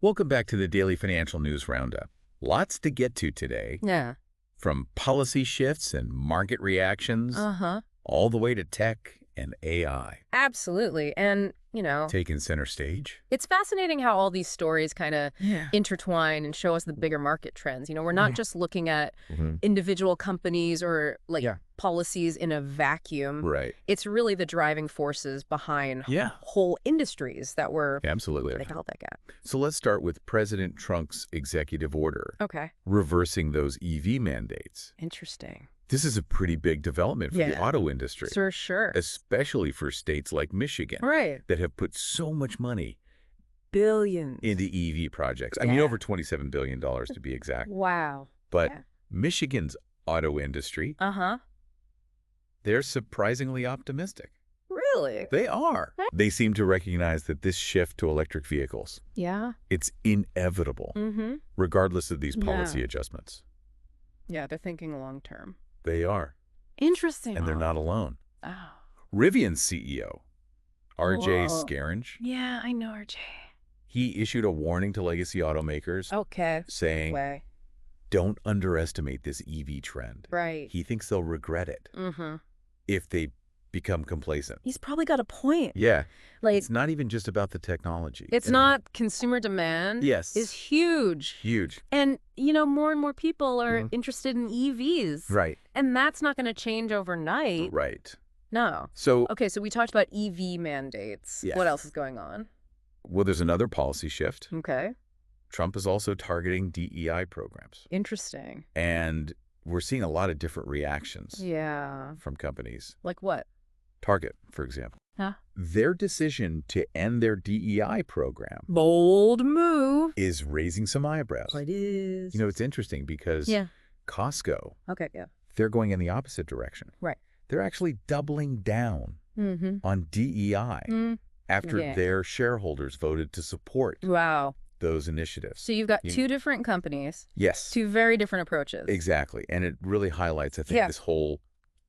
Welcome back to the Daily Financial News Roundup. Lots to get to today, Yeah. from policy shifts and market reactions, Uh-huh. all the way to tech and AI Absolutely. And, taking center stage. it's fascinating how all these stories kind of Yeah. intertwine and show us the bigger market trends. We're not just looking at Mhm. individual companies or Yeah. policies in a vacuum. Right. It's really the driving forces behind Yeah. whole industries that we're Absolutely. getting held back at. So let's start with President Trump's executive order Okay. reversing those EV mandates. Interesting. This is a pretty big development for the Yeah. auto industry, For sure. especially for states like Michigan Right. that have put so much money Billions. into EV projects. I mean, Yeah. over $27 billion to be exact. Wow. But Yeah. Michigan's auto industry, Uh-huh. they're surprisingly optimistic. Really? They are. They seem to recognize that this shift to electric vehicles, Yeah. it's inevitable, Mm-hmm. regardless of these policy Yeah. adjustments. Yeah, they're thinking long term. They are. Interesting. And they're not alone. Oh. Rivian's CEO, RJ Whoa. Scaringe, Yeah, I know RJ. he issued a warning to legacy automakers Okay. saying, Way. don't underestimate this EV trend. Right. He thinks they'll regret it Mm-hmm. if they become complacent. He's probably got a point. Yeah. Like, It's not even just about the technology. it's not consumer demand. Yes. Is huge. Huge. And, more and more people are interested in EVs. Right. And that's not going to change overnight. Right. No. So, Okay, so we talked about EV mandates. Yes. What else is going on? well, there's another policy shift. Okay. Trump is also targeting DEI programs. Interesting. And we're seeing a lot of different reactions Yeah. from companies. Like what? Target, for example. Huh? Their decision to end their DEI program Bold move. is raising some eyebrows. It is. It's interesting because Yeah. Costco, Okay, yeah. they're going in the opposite direction. Right. They're actually doubling down Mm-hmm. on DEI after Yeah. their shareholders voted to support Wow. those initiatives. So you've got You- two different companies, Yes, two very different approaches. exactly. And it really highlights, I think, Yeah. this whole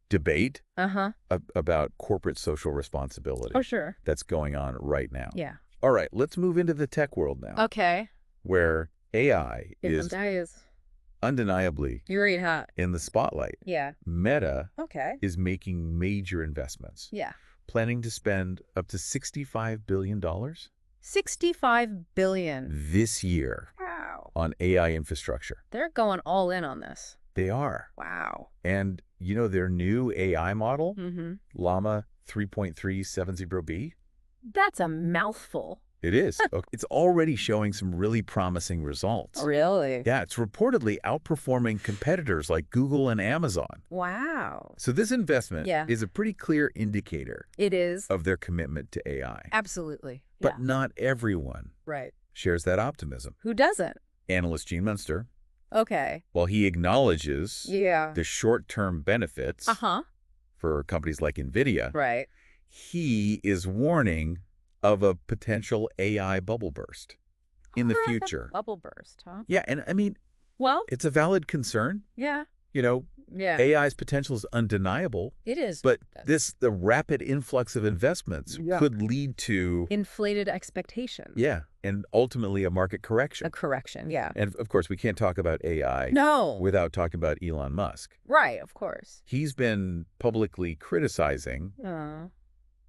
debate Uh-huh. about corporate social responsibility Oh, sure. that's going on right now. Yeah. All right, let's move into the tech world now, Okay. where AI is Guys. undeniably You're right hot. in the spotlight. Yeah. Meta Okay. is making major investments, Yeah. planning to spend up to $65 billion 65 billion. this year Wow. on AI infrastructure. They're going all in on this. They are. Wow. And their new AI model, Mm-hmm. Llama 3.370B, That's a mouthful. it is. It's already showing some really promising results. Really? Yeah, it's reportedly outperforming competitors like Google and Amazon. Wow. So this investment Yeah. is a pretty clear indicator It is. of their commitment to AI. Absolutely. But Yeah. not everyone Right. shares that optimism. Who doesn't? Analyst Gene Munster, Okay. while he acknowledges Yeah. the short-term benefits Uh-huh. for companies like NVIDIA, Right. he is warning of a potential AI bubble burst in the future. Bubble burst, huh? Yeah, and I mean, Well, it's a valid concern. yeah. You know, Yeah. AI's potential is undeniable, It is. but the rapid influx of investments Yeah. could lead to, Inflated expectations. and ultimately a market correction. A correction, yeah. And of course, we can't talk about AI No. without talking about Elon Musk. Right, of course. He's been publicly criticizing Uh,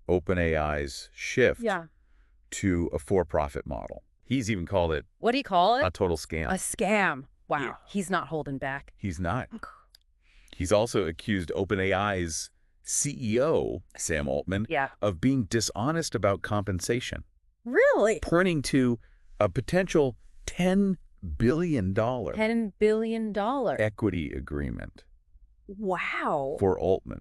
OpenAI's shift yeah. to a for-profit model. He's even called it What do you call it? a total scam. A scam. Wow. Yeah. He's not holding back. He's not. He's also accused OpenAI's CEO, Sam Altman, Yeah. of being dishonest about compensation, Really? pointing to a potential $10 billion $10 billion. equity agreement Wow. for Altman.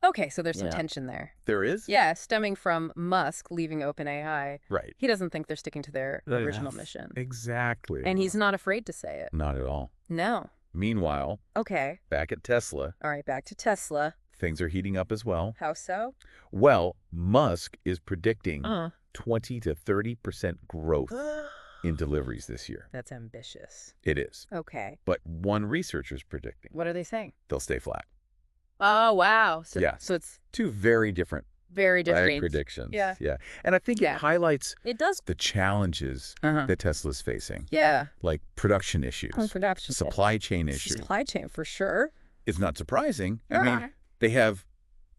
Okay, so there's some Yeah. tension there. There is? Yeah, stemming from Musk leaving OpenAI. Right. He doesn't think they're sticking to their original mission. Exactly. And he's not afraid to say it. Not at all. No. Meanwhile, Okay. back at Tesla, All right, back to Tesla. things are heating up as well. How so? Well, Musk is predicting Uh. 20 to 30% growth in deliveries this year. That's ambitious. It is. Okay. But one researcher's predicting What are they saying? they'll stay flat. Oh, wow. So, Yeah. So it's Two very different Very by different. predictions. Yeah. Yeah. And I think it highlights It does. the challenges that Tesla's facing, Yeah. like production issues, Production. supply chain issues. Supply chain, for sure. It's not surprising. I mean, they have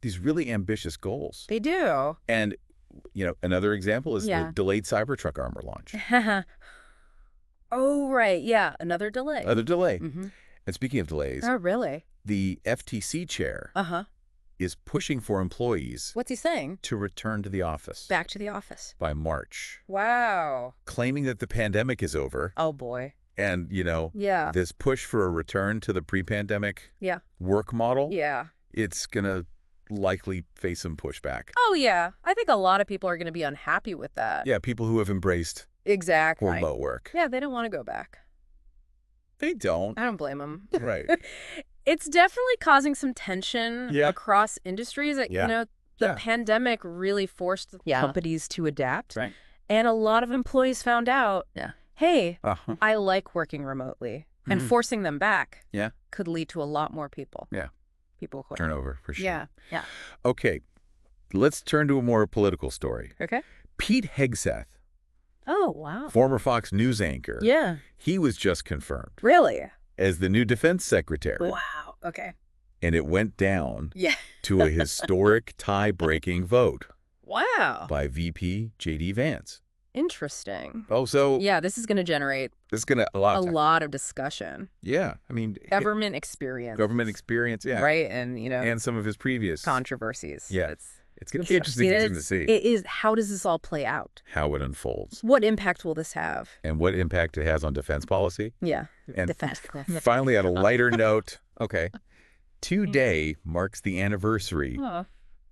these really ambitious goals. They do. And, another example is the delayed Cybertruck armor launch. Oh, right. Yeah. Another delay. Another delay. And speaking of delays. Oh, really? The FTC chair is pushing for employees What's he saying? to return to the office. Back to the office. By March. Wow. Claiming that the pandemic is over. Oh, boy. And, yeah. this push for a return to the pre-pandemic work model. Yeah. It's going to likely face some pushback. Oh, yeah. I think a lot of people are going to be unhappy with that. Yeah, people who have embraced remote work. Yeah, they don't want to go back. They don't. I don't blame them. Right. It's definitely causing some tension across industries. The pandemic really forced companies to adapt. Right. And a lot of employees found out, hey, I like working remotely. And forcing them back could lead to a lot more people. Yeah. People quit. Turnover, for sure. Yeah. Yeah. Okay. Let's turn to a more political story. Okay. Pete Hegseth. Oh, wow. Former Fox News anchor. Yeah. He was just confirmed. Really? As the new defense secretary. Wow. Okay. And it went down to a historic tie-breaking vote. Wow. By VP J.D. Vance. Interesting. Oh, so... Yeah, this is going to generate a lot of discussion. Yeah. I mean... Government experience. Yeah. Right, and, And some of his previous... controversies. Yeah. It's going to be interesting to see. It is. How does this all play out? How it unfolds. What impact will this have? And what impact it has on defense policy. Yeah. And defense. Finally, on a lighter note, today marks the anniversary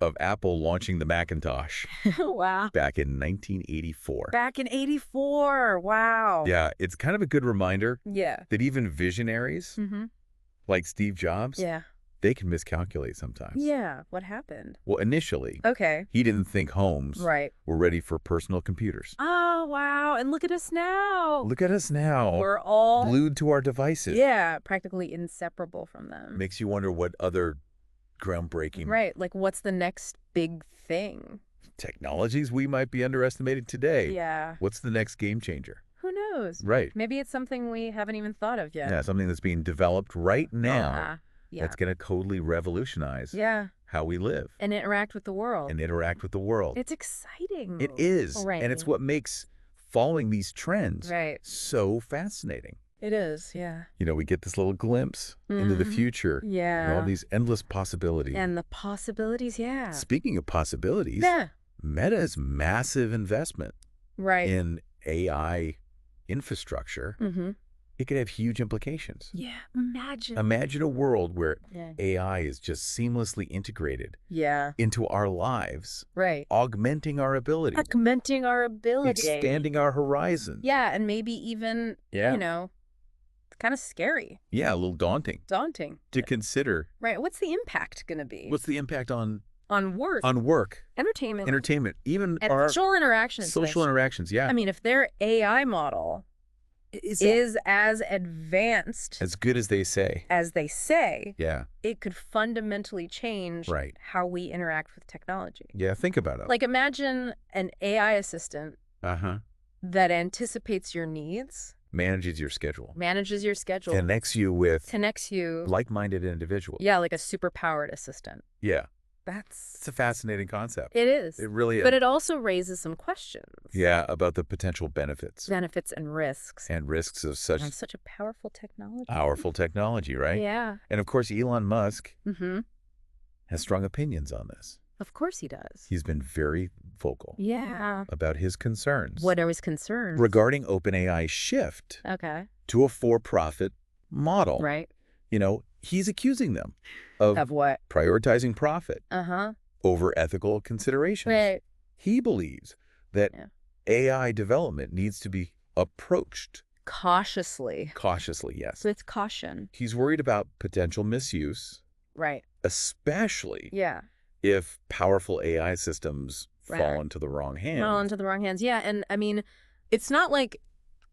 of Apple launching the Macintosh. Wow. Back in 1984. Back in 84. Wow. Yeah, it's kind of a good reminder that even visionaries like Steve Jobs, they can miscalculate sometimes. Yeah. What happened? Well, initially, he didn't think homes were ready for personal computers. Oh, wow. And look at us now. Look at us now. We're all glued to our devices. Yeah, practically inseparable from them. Makes you wonder what other groundbreaking... Right. Like, what's the next big thing? Technologies we might be underestimating today. Yeah. What's the next game changer? Who knows? Right. Maybe it's something we haven't even thought of yet. Yeah, something that's being developed right now. That's going to totally revolutionize how we live. And interact with the world. It's exciting. It is. Right. And it's what makes following these trends so fascinating. It is, yeah. We get this little glimpse into the future. Yeah. All these endless possibilities. And the possibilities, Speaking of possibilities, Meta's massive investment in AI infrastructure, it could have huge implications. Yeah, Imagine a world where AI is just seamlessly integrated into our lives. Right. Augmenting our ability. Expanding our horizons. Yeah, and maybe even, kind of scary. Yeah, a little daunting. To consider. Right. What's the impact going to be? What's the impact on work? On work. Entertainment. Even and our social interactions. Social interactions, yeah. I mean, if their AI model is as advanced, as good as they say, it could fundamentally change how we interact with technology. Yeah, think about it. Like, imagine an AI assistant that anticipates your needs, manages your schedule, connects you with like-minded individuals. Yeah, like a superpowered assistant. Yeah. It's a fascinating concept. It is. It really is. But it also raises some questions. Yeah, about the potential benefits. And risks. And risks of such a powerful technology. Right? Yeah. And of course, Elon Musk has strong opinions on this. Of course he does. He's been very vocal. Yeah. About his concerns. What are his concerns? Regarding OpenAI's shift to a for-profit model. Right. He's accusing them of what? Prioritizing profit over ethical considerations. Right. He believes that AI development needs to be approached cautiously. Yes. With caution. He's worried about potential misuse. Right. Especially if powerful AI systems fall into the wrong hands. Yeah, and I mean, it's not like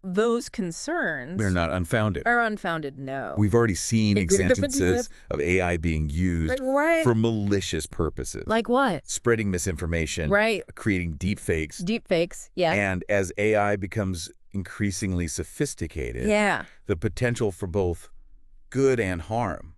those concerns... They're not unfounded. Are unfounded, no. We've already seen instances of AI being used for malicious purposes. Like what? Spreading misinformation. Right. Creating deepfakes. Deepfakes, yeah. And as AI becomes increasingly sophisticated, the potential for both good and harm.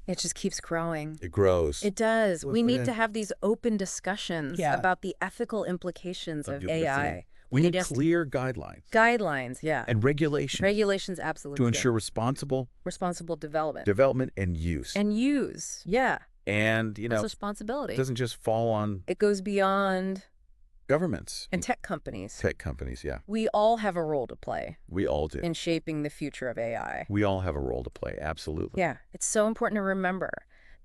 It just keeps growing. It grows. It does. We need to have these open discussions about the ethical implications of AI. We need clear guidelines. Guidelines, yeah. And regulations. Regulations, absolutely. To ensure responsible development. Development and use. And use, yeah. And, you know, responsibility. It doesn't just fall on... It goes beyond... governments. And tech companies. Tech companies, yeah. We all have a role to play. We all do. In shaping the future of AI. We all have a role to play, absolutely. Yeah. It's so important to remember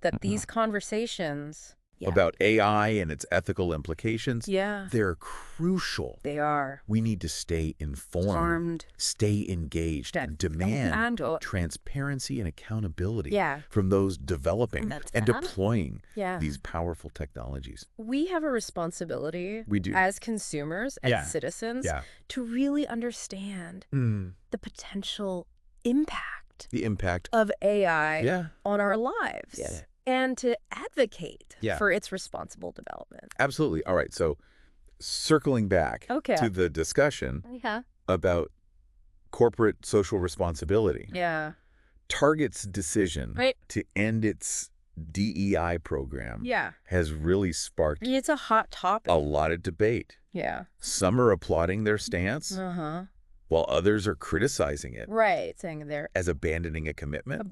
that these conversations... about AI and its ethical implications, they're crucial. They are. We need to stay informed, stay engaged, and demand transparency and accountability from those developing and deploying these powerful technologies. We have a responsibility as consumers, as citizens, to really understand the potential impact of AI on our lives. And to advocate for its responsible development. Absolutely. All right. So circling back to the discussion about corporate social responsibility. Target's decision to end its DEI program has really sparked it's a hot topic. A lot of debate. Some are applauding their stance. While others are criticizing it. Right, saying they're... as abandoning a commitment.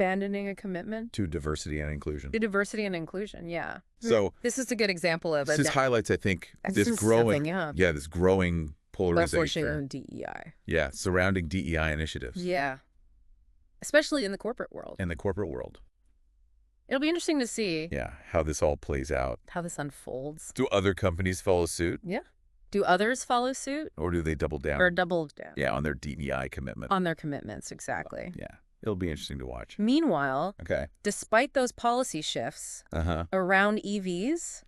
To diversity and inclusion. To diversity and inclusion, So... this is a good example of... This highlights, I think, this growing... this growing polarization. DEI. Surrounding DEI initiatives. Especially in the corporate world. It'll be interesting to see... how this all plays out. How this unfolds. Do other companies follow suit? Do others follow suit? Or do they double down? On their DEI commitment. On their commitments, exactly. It'll be interesting to watch. Meanwhile, despite those policy shifts around EVs,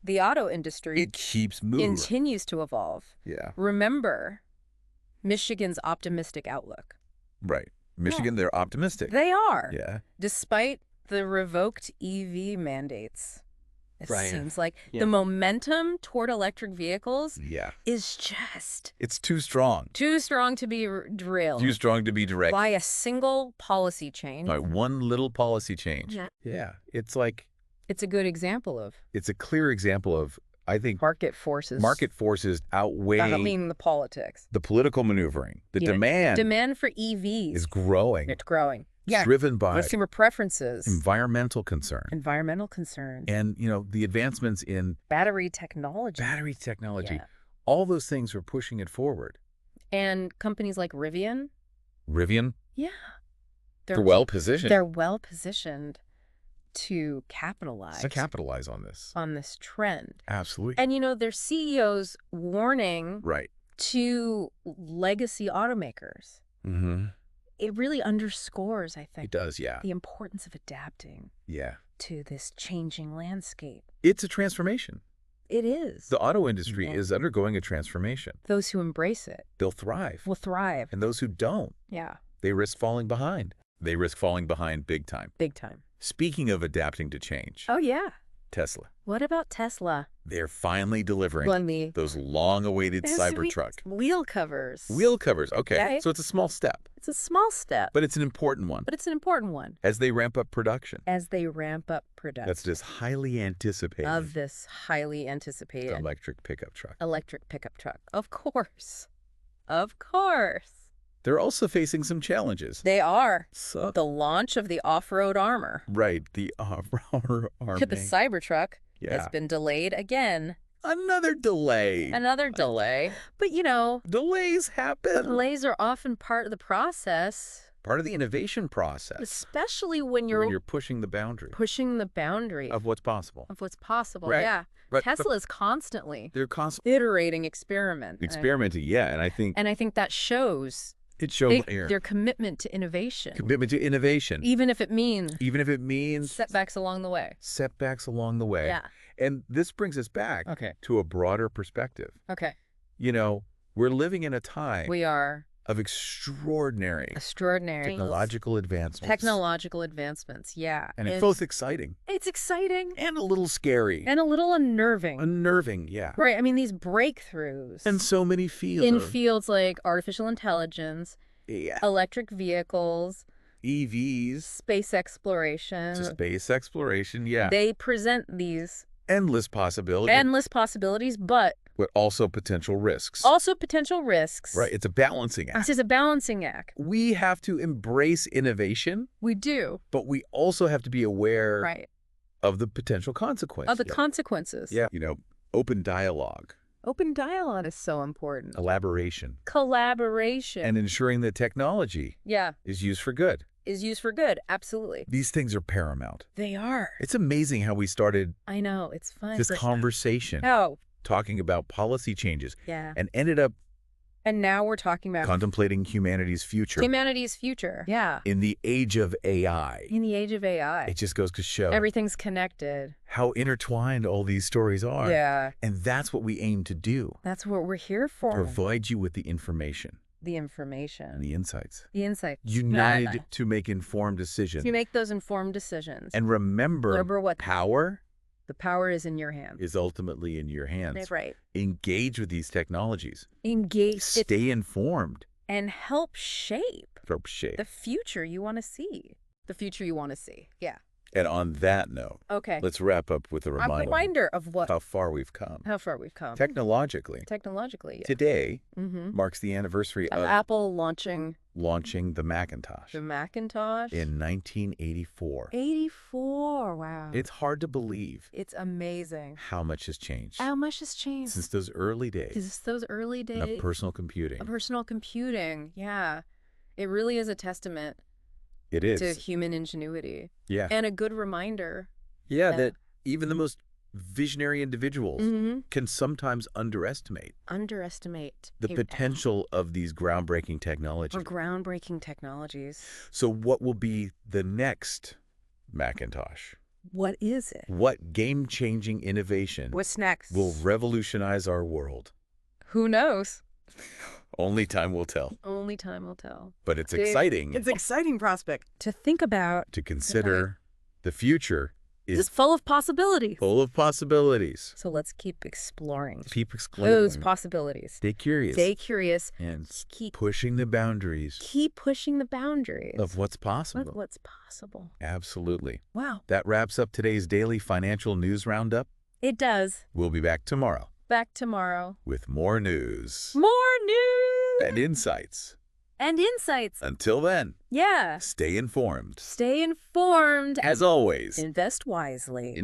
the auto industry it keeps moving. Continues to evolve. Remember Michigan's optimistic outlook. Right. Michigan, they're optimistic. They are. Despite the revoked EV mandates. It seems like the momentum toward electric vehicles is just... it's too strong. Too strong to be drilled. Too strong to be direct. By a single policy change. By one little policy change. It's like... it's a good example of... it's a clear example of, I think... market forces. Market forces outweigh... I mean the politics. The political maneuvering. The demand... demand for EVs. Is growing. It's growing. Driven by consumer preferences, environmental concerns, and you know the advancements in battery technology. All those things are pushing it forward. And companies like Rivian, they're well positioned. They're well positioned to capitalize. On this trend. Absolutely. And you know their CEO's warning to legacy automakers. It really underscores, I think. It does, the importance of adapting to this changing landscape. It's a transformation. It is. The auto industry is undergoing a transformation. Those who embrace it they'll thrive. Will thrive. And those who don't, they risk falling behind. They risk falling behind big time. Speaking of adapting to change. Oh, yeah. Tesla. What about Tesla? They're finally delivering those long-awaited Cybertruck. Wheel covers. Okay. So it's a small step. It's a small step. But it's an important one. As they ramp up production. That's this highly anticipated. Electric pickup truck. Of course. They're also facing some challenges. They are. So, the launch of the off-road armor. Right, the off-road armor. The Cybertruck has been delayed again. Another delay. But, you know. Delays happen. Delays are often part of the process. Part of the innovation process. Especially when you're pushing the boundary. Of what's possible. Right. Tesla is constantly. They're constantly iterating, experimenting. And I think that shows. It shows their commitment to innovation. Even if it means setbacks along the way. Yeah. And this brings us back to a broader perspective. Okay. You know, We're living in a time We are. of extraordinary Technological advancements, yeah. And it's both exciting. It's exciting. And a little scary. And a little unnerving. Unnerving, yeah. Right, I mean, these breakthroughs. In so many fields. In fields like artificial intelligence, electric vehicles, EVs. Space exploration. Space exploration, yeah. They present these endless possibilities, but also potential risks. Right, it's a balancing act. This is a balancing act. We have to embrace innovation. We do. But we also have to be aware of the potential consequences. Of the consequences. Yeah. Open dialogue. Open dialogue is so important. Collaboration. And ensuring that technology is used for good. Absolutely. These things are paramount. They are. It's amazing how we started I know, it's fun. this conversation talking about policy changes and ended up and now we're talking about contemplating humanity's future. Yeah. In the age of AI. It just goes to show everything's connected. How intertwined all these stories are. Yeah. And that's what we aim to do. That's what we're here for. Provide you with the information. And the insights. United to make informed decisions. To make those informed decisions. And remember what power the power is in your hands. Is ultimately in your hands. That's right. Engage with these technologies. Stay informed. And help shape. The future you want to see. Yeah. And on that note, let's wrap up with a reminder of what? How far we've come. Technologically. Yeah. Today marks the anniversary of Apple launching the Macintosh. In 1984. Wow. It's hard to believe. It's amazing. How much has changed. Since those early days. Of personal computing. Yeah. It really is a testament. It is. To human ingenuity. Yeah. And a good reminder. That even the most visionary individuals can sometimes underestimate the potential of these groundbreaking technologies. So what will be the next Macintosh? What is it? What game-changing innovation What's next? will revolutionize our world? Who knows? Only time will tell. But it's exciting. It's an exciting prospect. To think about. To consider. The future is full of possibilities. So let's keep exploring. Those possibilities. Stay curious. And keep pushing the boundaries. Of what's possible. Absolutely. Wow. That wraps up today's daily financial news roundup. It does. We'll be back tomorrow. With more news. And insights. Until then. Yeah. Stay informed. As always. Invest wisely.